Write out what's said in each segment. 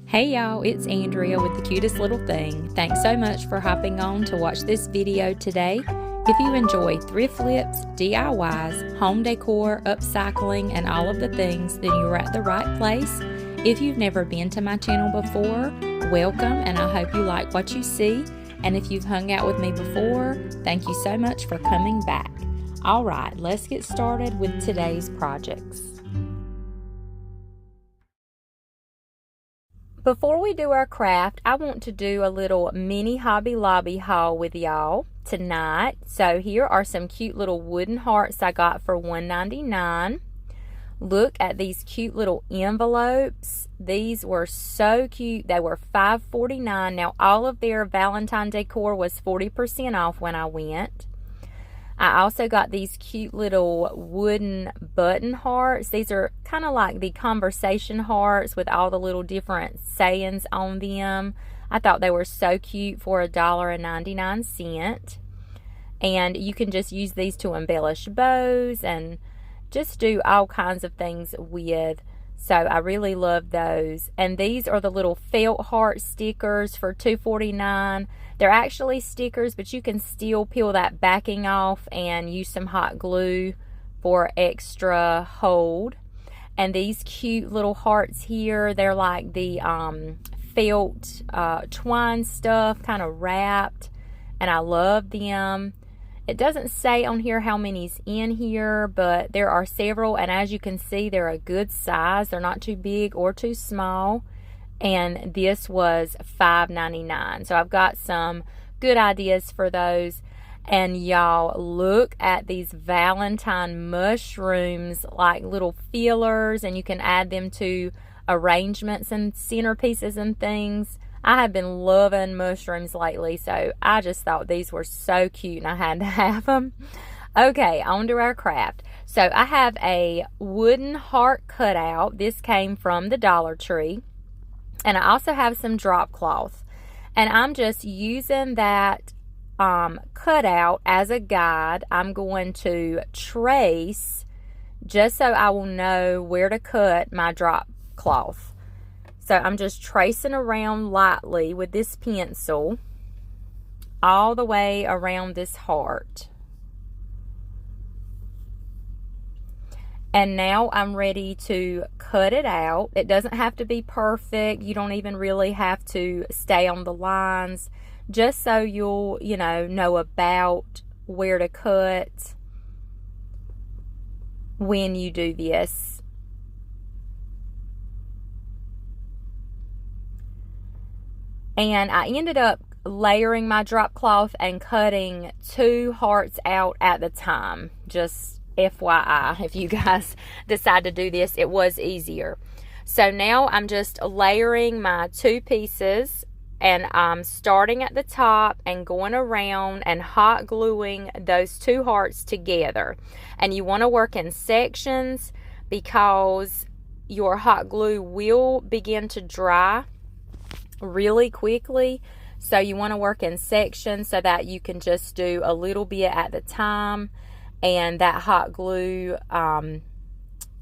Hey y'all, it's Andrea with The Cutest Little Thing. Thanks so much for hopping on to watch this video today. If you enjoy thrift flips, DIYs, home decor, upcycling, and all of the things, then you're at the right place. If you've never been to my channel before, welcome, and I hope you like what you see. And if you've hung out with me before, thank you so much for coming back. Alright, let's get started with today's projects. Before we do our craft, I want to do a little mini Hobby Lobby haul with y'all tonight. So here are some cute little wooden hearts I got for $1.99. Look at these cute little envelopes. These were so cute. They were $5.49. Now all of their Valentine decor was 40% off when I went. I also got these cute little wooden button hearts. These are kind of like the conversation hearts with all the little different sayings on them. I thought they were so cute for $1.99. And you can just use these to embellish bows and just do all kinds of things with. So I really love those. And these are the little felt heart stickers for $2.49. They're actually stickers, but you can still peel that backing off and use some hot glue for extra hold. And these cute little hearts here, they're like the felt twine stuff, kind of wrapped. And I love them. It doesn't say on here how many's in here, but there are several. And as you can see, they're a good size. They're not too big or too small. And this was $5.99. So I've got some good ideas for those. And y'all, look at these Valentine mushrooms, like little fillers, and you can add them to arrangements and centerpieces and things. I have been loving mushrooms lately, so I just thought these were so cute and I had to have them. Okay, on to our craft. So I have a wooden heart cutout. This came from the Dollar Tree. And I also have some drop cloth. And I'm just using that cutout as a guide. I'm going to trace just so I will know where to cut my drop cloth. So I'm just tracing around lightly with this pencil all the way around this heart. And now I'm ready to cut it out. It doesn't have to be perfect. You don't even really have to stay on the lines. Just so you'll, know about where to cut when you do this. And I ended up layering my drop cloth and cutting 2 hearts out at the time. Just FYI, if you guys decide to do this, it was easier. So now I'm just layering my 2 pieces, and I'm starting at the top and going around and hot gluing those 2 hearts together. And you want to work in sections because your hot glue will begin to dry really quickly. So you want to work in sections so that you can just do a little bit at the time. And that hot glue,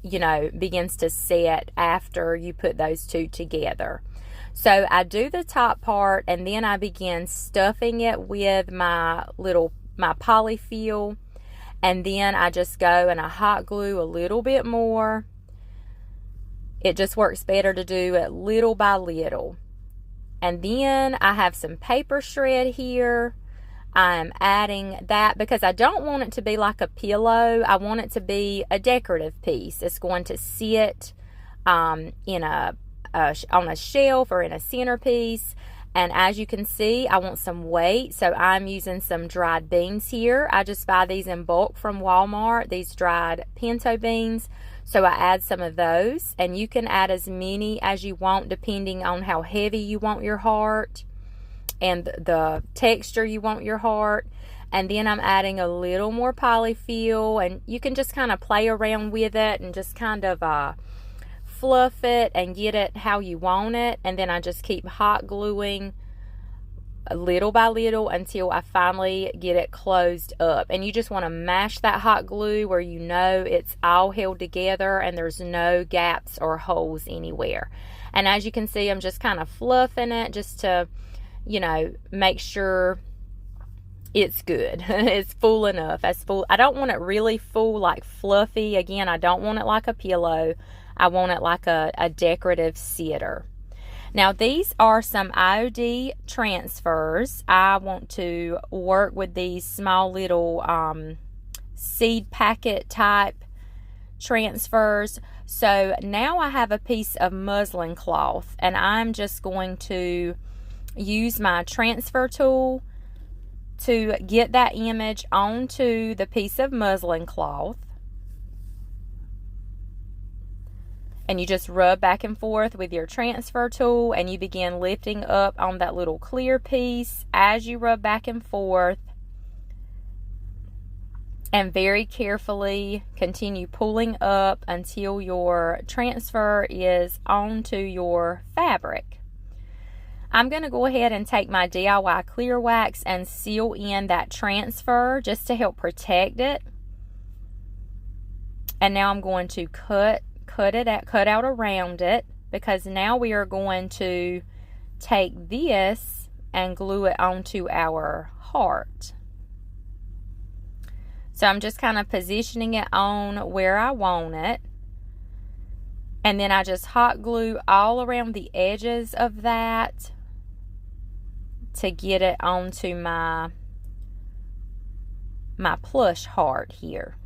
begins to set after you put those 2 together. So I do the top part, and then I begin stuffing it with my polyfill. And then I just go and I hot glue a little bit more. It just works better to do it little by little. And then I have some paper shred here. I'm adding that because I don't want it to be like a pillow. I want it to be a decorative piece. It's going to sit on a shelf or in a centerpiece. And as you can see, I want some weight. So I'm using some dried beans here. I just buy these in bulk from Walmart, these dried pinto beans. So I add some of those. And you can add as many as you want depending on how heavy you want your heart and the texture you want your heart. And then I'm adding a little more polyfill, and you can just kind of play around with it and just kind of fluff it and get it how you want it. And then I just keep hot gluing little by little until I finally get it closed up. And you just want to mash that hot glue where you know it's all held together and there's no gaps or holes anywhere. And as you can see, I'm just kind of fluffing it just to, you know, make sure it's good. It's full enough. I don't want it really full, like fluffy. Again, I don't want it like a pillow. I want it like a decorative sitter. Now, these are some IOD transfers. I want to work with these small little seed packet type transfers. So now I have a piece of muslin cloth, and I'm just going to use my transfer tool to get that image onto the piece of muslin cloth. And you just rub back and forth with your transfer tool, and you begin lifting up on that little clear piece as you rub back and forth. And very carefully continue pulling up until your transfer is onto your fabric. I'm going to go ahead and take my DIY clear wax and seal in that transfer just to help protect it. And now I'm going to cut out around it, because now we are going to take this and glue it onto our heart. So I'm just kind of positioning it on where I want it. And then I just hot glue all around the edges of that to get it onto my plush heart here.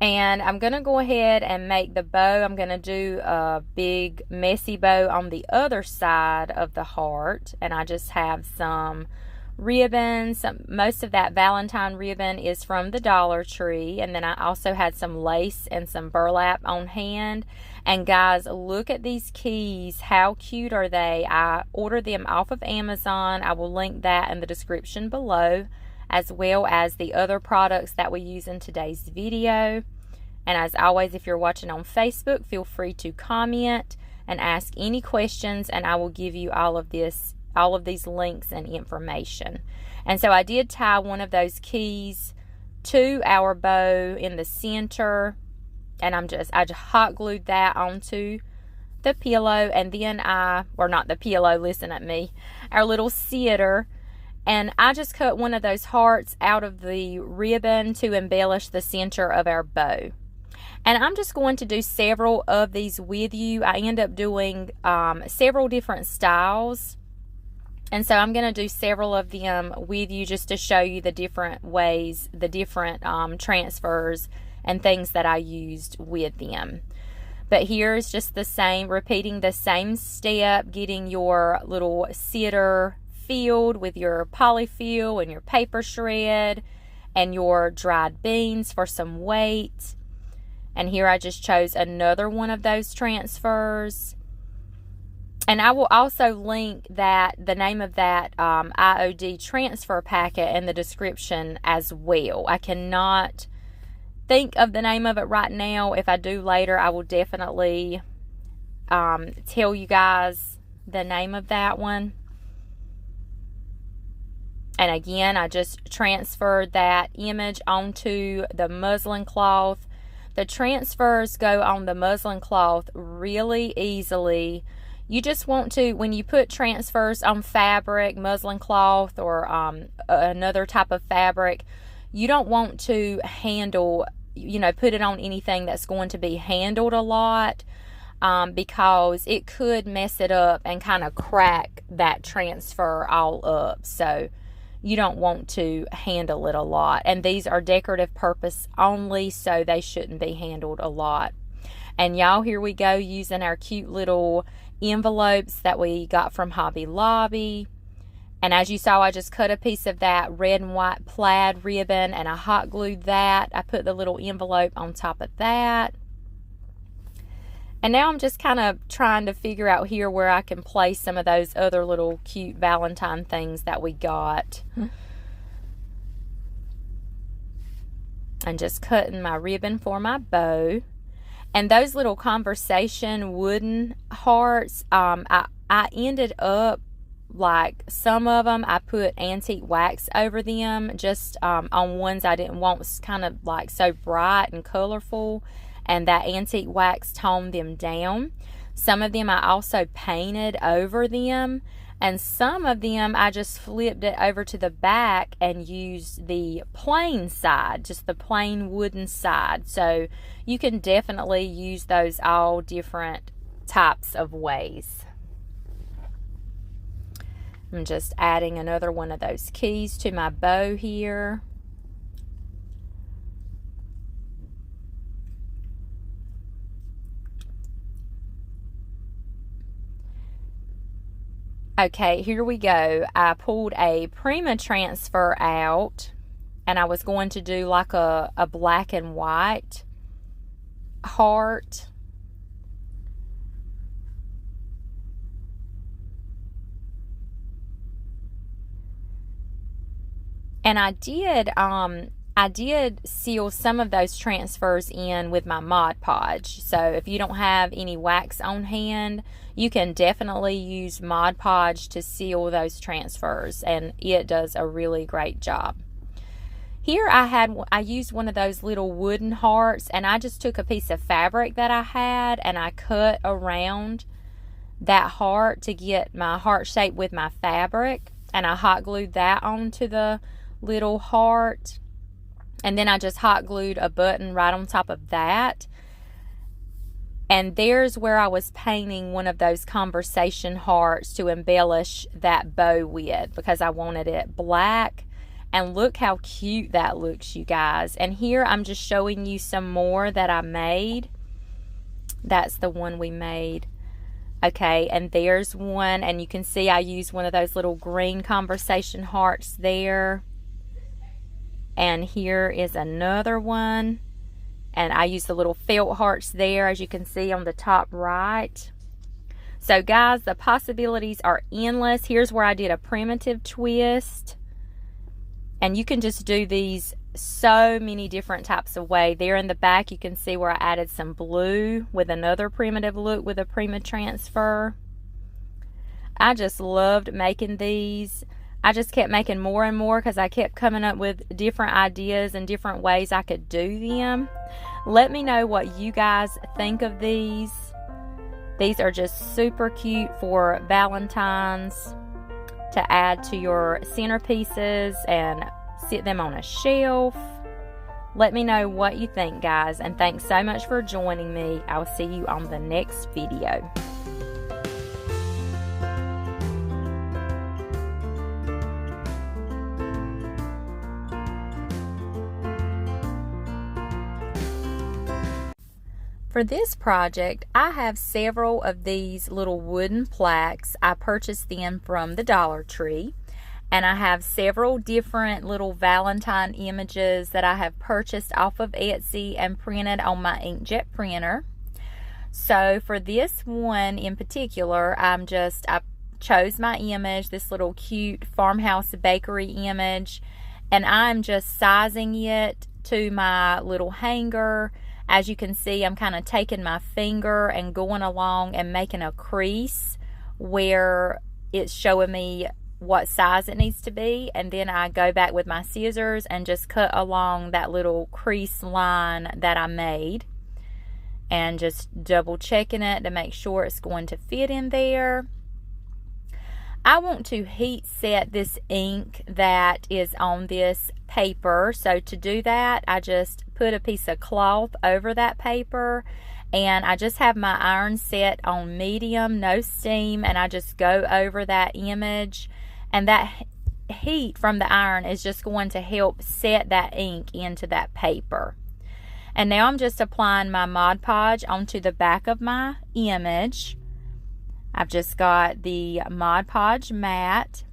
And I'm going to go ahead and make the bow. I'm going to do a big messy bow on the other side of the heart. And I just have some ribbons. Most of that Valentine ribbon is from the Dollar Tree. And then I also had some lace and some burlap on hand. And guys, look at these keys. How cute are they? I ordered them off of Amazon. I will link that in the description below, as well as the other products that we use in today's video. And as always, if you're watching on Facebook, feel free to comment and ask any questions, and I will give you all of these links and information. And so I did tie one of those keys to our bow in the center, and I just hot glued that onto the pillow, and then not the pillow, listen at me, our little sitter. And I just cut one of those hearts out of the ribbon to embellish the center of our bow. And I'm just going to do several of these with you. I end up doing several different styles. And so I'm going to do several of them with you just to show you the different ways, the different transfers and things that I used with them. But here's just the same, repeating the same step, getting your little sitter filled with your polyfill and your paper shred and your dried beans for some weight. And here I just chose another one of those transfers. And I will also link the name of that IOD transfer packet in the description as well. I cannot think of the name of it right now. If I do later, I will definitely tell you guys the name of that one. And again, I just transferred that image onto the muslin cloth. The transfers go on the muslin cloth really easily. You just want to, when you put transfers on fabric, muslin cloth, or another type of fabric, you don't want to handle, put it on anything that's going to be handled a lot, because it could mess it up and kind of crack that transfer all up. So you don't want to handle it a lot. And these are decorative purpose only, so they shouldn't be handled a lot. And y'all, here we go using our cute little envelopes that we got from Hobby Lobby. And as you saw, I just cut a piece of that red and white plaid ribbon and I hot glued that. I put the little envelope on top of that. And now I'm just kind of trying to figure out here where I can place some of those other little cute Valentine things that we got. And just cutting my ribbon for my bow. And those little conversation wooden hearts, I ended up, like some of them, I put antique wax over them, just on ones I didn't want kind of like so bright and colorful. and that antique wax toned them down. Some of them I also painted over them, and some of them I just flipped it over to the back and used the plain side, just the plain wooden side. So you can definitely use those all different types of ways. I'm just adding another one of those keys to my bow here. Okay, here we go. I pulled a Prima transfer out, and I was going to do like a black and white heart. And I did seal some of those transfers in with my Mod Podge. So if you don't have any wax on hand, you can definitely use Mod Podge to seal those transfers, and it does a really great job. Here I used one of those little wooden hearts, and I just took a piece of fabric that I had and I cut around that heart to get my heart shape with my fabric, and I hot glued that onto the little heart. And then I just hot glued a button right on top of that. And there's where I was painting one of those conversation hearts to embellish that bow with, because I wanted it black. And look how cute that looks, you guys. And here I'm just showing you some more that I made. That's the one we made. Okay, and there's one, and you can see I used one of those little green conversation hearts there. And here is another one, and I used the little felt hearts there, as you can see on the top right. So guys, the possibilities are endless. Here's where I did a primitive twist, and you can just do these so many different types of way. There in the back you can see where I added some blue with another primitive look with a Prima transfer. I just loved making these. I just kept making more and more because I kept coming up with different ideas and different ways I could do them. Let me know what you guys think of these. These are just super cute for Valentines to add to your centerpieces and sit them on a shelf. Let me know what you think, guys, and thanks so much for joining me. I'll see you on the next video. For this project, I have several of these little wooden plaques. I purchased them from the Dollar Tree. And I have several different little Valentine images that I have purchased off of Etsy and printed on my inkjet printer. So for this one in particular, I chose my image, this little cute farmhouse bakery image, and I'm just sizing it to my little hanger. As you can see, I'm kind of taking my finger and going along and making a crease where it's showing me what size it needs to be, and then I go back with my scissors and just cut along that little crease line that I made, and just double checking it to make sure it's going to fit in there. I want to heat set this ink that is on this paper, so to do that I just put a piece of cloth over that paper, and I just have my iron set on medium, no steam, and I just go over that image, and that heat from the iron is just going to help set that ink into that paper. And now I'm just applying my Mod Podge onto the back of my image. I've just got the Mod Podge matte,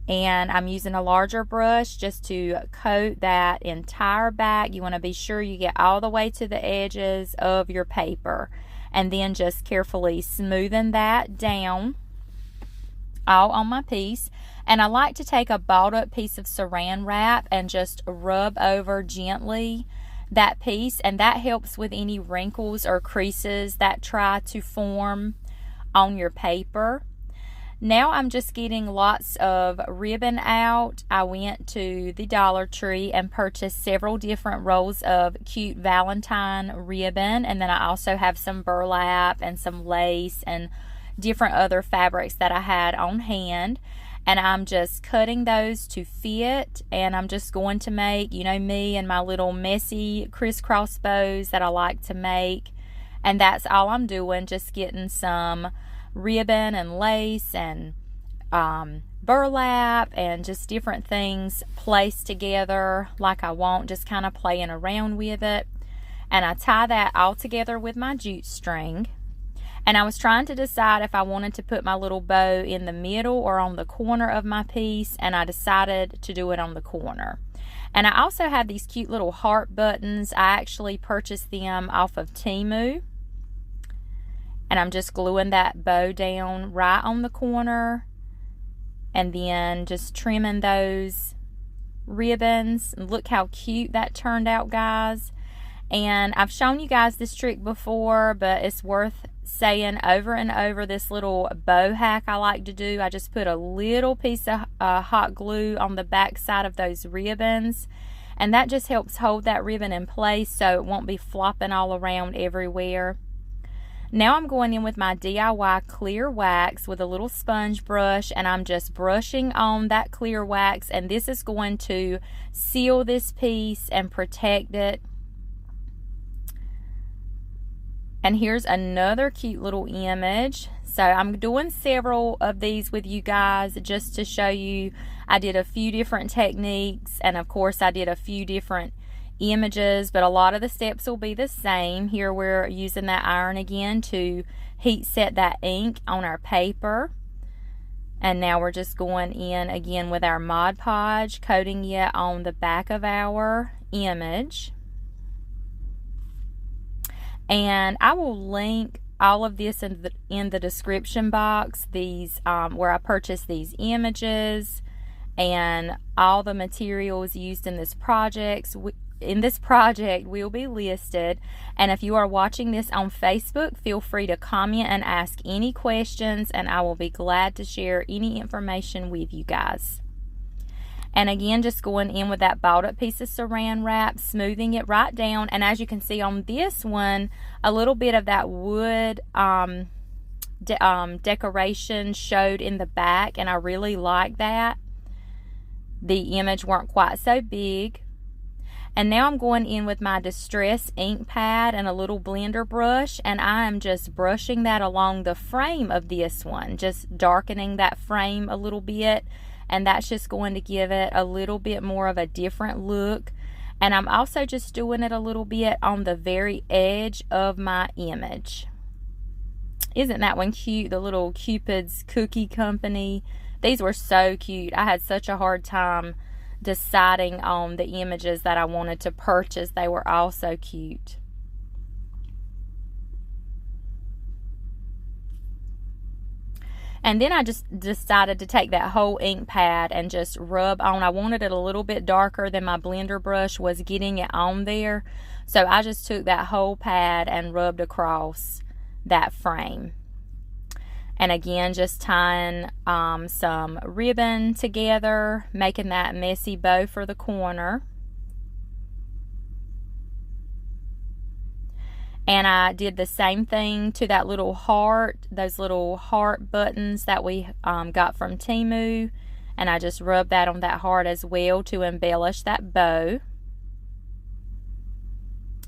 and I'm using a larger brush just to coat that entire back. You want to be sure you get all the way to the edges of your paper, and then just carefully smoothing that down all on my piece. And I like to take a balled up piece of saran wrap and just rub over gently that piece, and that helps with any wrinkles or creases that try to form on your paper. Now I'm just getting lots of ribbon out. I went to the Dollar Tree and purchased several different rolls of cute Valentine ribbon, and then I also have some burlap and some lace and different other fabrics that I had on hand. And I'm just cutting those to fit, and I'm just going to make, you know me and my little messy crisscross bows that I like to make. And that's all I'm doing, just getting some ribbon and lace and burlap and just different things placed together like I want, just kind of playing around with it. And I tie that all together with my jute string. And I was trying to decide if I wanted to put my little bow in the middle or on the corner of my piece, and I decided to do it on the corner. And I also have these cute little heart buttons. I actually purchased them off of Temu. And I'm just gluing that bow down right on the corner, and then just trimming those ribbons. Look how cute that turned out, guys. And I've shown you guys this trick before, but it's worth saying over and over. This little bow hack I like to do, I just put a little piece of hot glue on the back side of those ribbons, and that just helps hold that ribbon in place so it won't be flopping all around everywhere. Now I'm going in with my DIY clear wax with a little sponge brush, and I'm just brushing on that clear wax, and this is going to seal this piece and protect it. And here's another cute little image. So I'm doing several of these with you guys just to show you. I did a few different techniques, and of course I did a few different images, but a lot of the steps will be the same. Here we're using that iron again to heat set that ink on our paper. And now we're just going in again with our Mod Podge, coating it on the back of our image. And I will link all of this in the description box, these where I purchased these images and all the materials used in this project. Will be listed. And if you are watching this on Facebook, feel free to comment and ask any questions, and I will be glad to share any information with you guys. And again, just going in with that balled up piece of saran wrap, smoothing it right down. And as you can see on this one, a little bit of that wood decoration showed in the back, and I really like that. The image weren't quite so big. And now I'm going in with my Distress ink pad and a little blender brush, and I am just brushing that along the frame of this one, just darkening that frame a little bit, and that's just going to give it a little bit more of a different look. And I'm also just doing it a little bit on the very edge of my image. Isn't that one cute? The little Cupid's Cookie Company. These were so cute. I had such a hard time deciding on the images that I wanted to purchase. They were all so cute. And then I just decided to take that whole ink pad and just rub on. I wanted it a little bit darker than my blender brush was getting it on there. So I just took that whole pad and rubbed across that frame. And again, just tying some ribbon together, making that messy bow for the corner. And I did the same thing to that little heart, those little heart buttons that we got from Temu. And I just rubbed that on that heart as well to embellish that bow.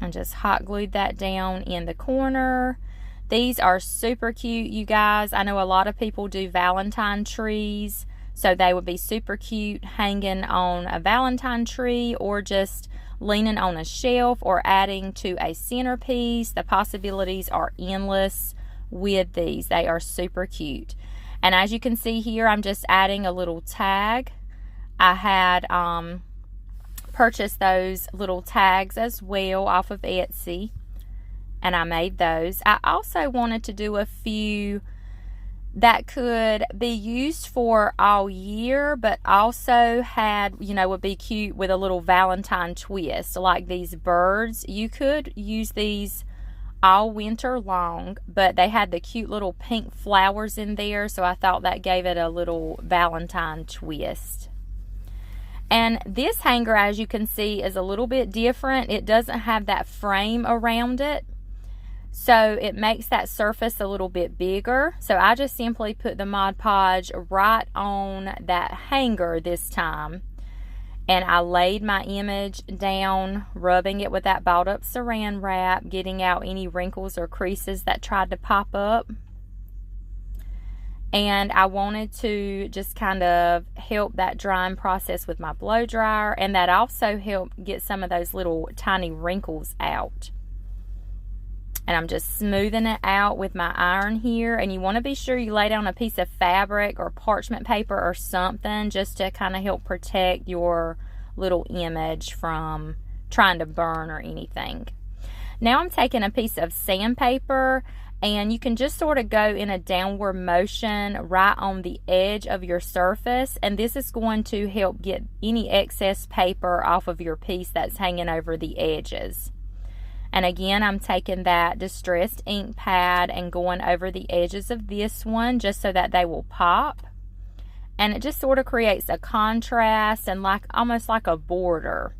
And just hot glued that down in the corner. These are super cute, you guys. I know a lot of people do Valentine trees, so they would be super cute hanging on a Valentine tree or just leaning on a shelf or adding to a centerpiece. The possibilities are endless with these. They are super cute. And as you can see here, I'm just adding a little tag. I had purchased those little tags as well off of Etsy, and I made those. I also wanted to do a few that could be used for all year, but also had, you know, would be cute with a little Valentine twist, like these birds. You could use these all winter long, but they had the cute little pink flowers in there, so I thought that gave it a little Valentine twist. And this hanger, as you can see, is a little bit different. It doesn't have that frame around it, so it makes that surface a little bit bigger. So I just simply put the Mod Podge right on that hanger this time. And I laid my image down, rubbing it with that balled up saran wrap, getting out any wrinkles or creases that tried to pop up. And I wanted to just kind of help that drying process with my blow dryer, and that also helped get some of those little tiny wrinkles out. And I'm just smoothing it out with my iron here. And you want to be sure you lay down a piece of fabric or parchment paper or something just to kind of help protect your little image from trying to burn or anything. Now I'm taking a piece of sandpaper, and you can just sort of go in a downward motion right on the edge of your surface, and this is going to help get any excess paper off of your piece that's hanging over the edges. And again, I'm taking that distressed ink pad and going over the edges of this one just so that they will pop. And it just sort of creates a contrast and almost like a border.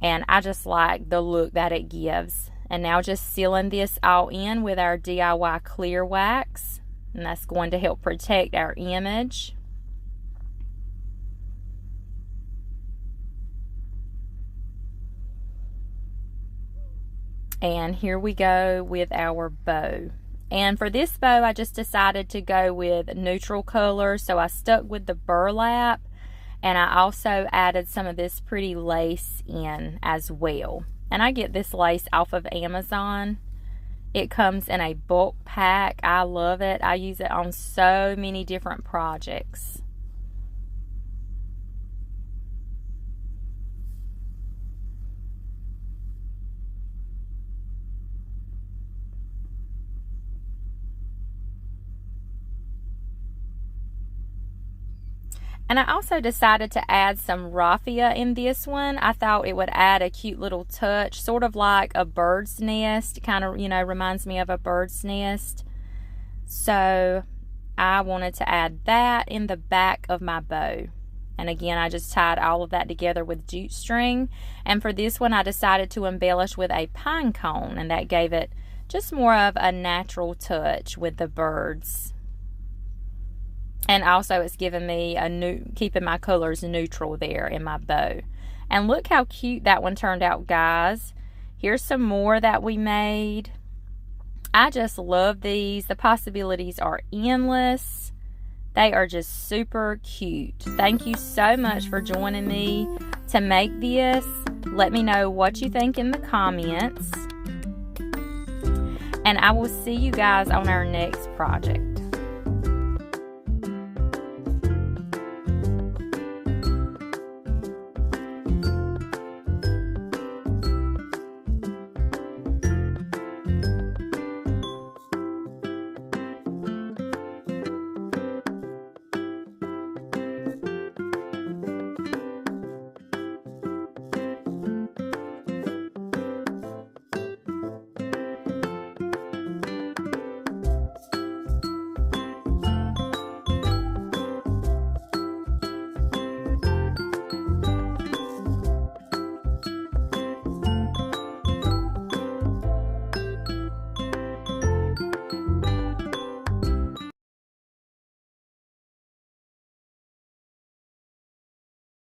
And I just like the look that it gives. And now just sealing this all in with our DIY clear wax. And that's going to help protect our image. And here we go with our bow. And for this bow, I just decided to go with neutral colors. So I stuck with the burlap, and I also added some of this pretty lace in as well. And I get this lace off of Amazon. It comes in a bulk pack. I love it. I use it on so many different projects. And I also decided to add some raffia in this one. I thought it would add a cute little touch, sort of like a bird's nest. Kind of, you know, reminds me of a bird's nest. So I wanted to add that in the back of my bow. And again, I just tied all of that together with jute string. And for this one, I decided to embellish with a pine cone, and that gave it just more of a natural touch with the birds. And also it's giving me keeping my colors neutral there in my bow. And look how cute that one turned out, guys. Here's some more that we made. I just love these. The possibilities are endless. They are just super cute. Thank you so much for joining me to make this. Let me know what you think in the comments. And I will see you guys on our next project.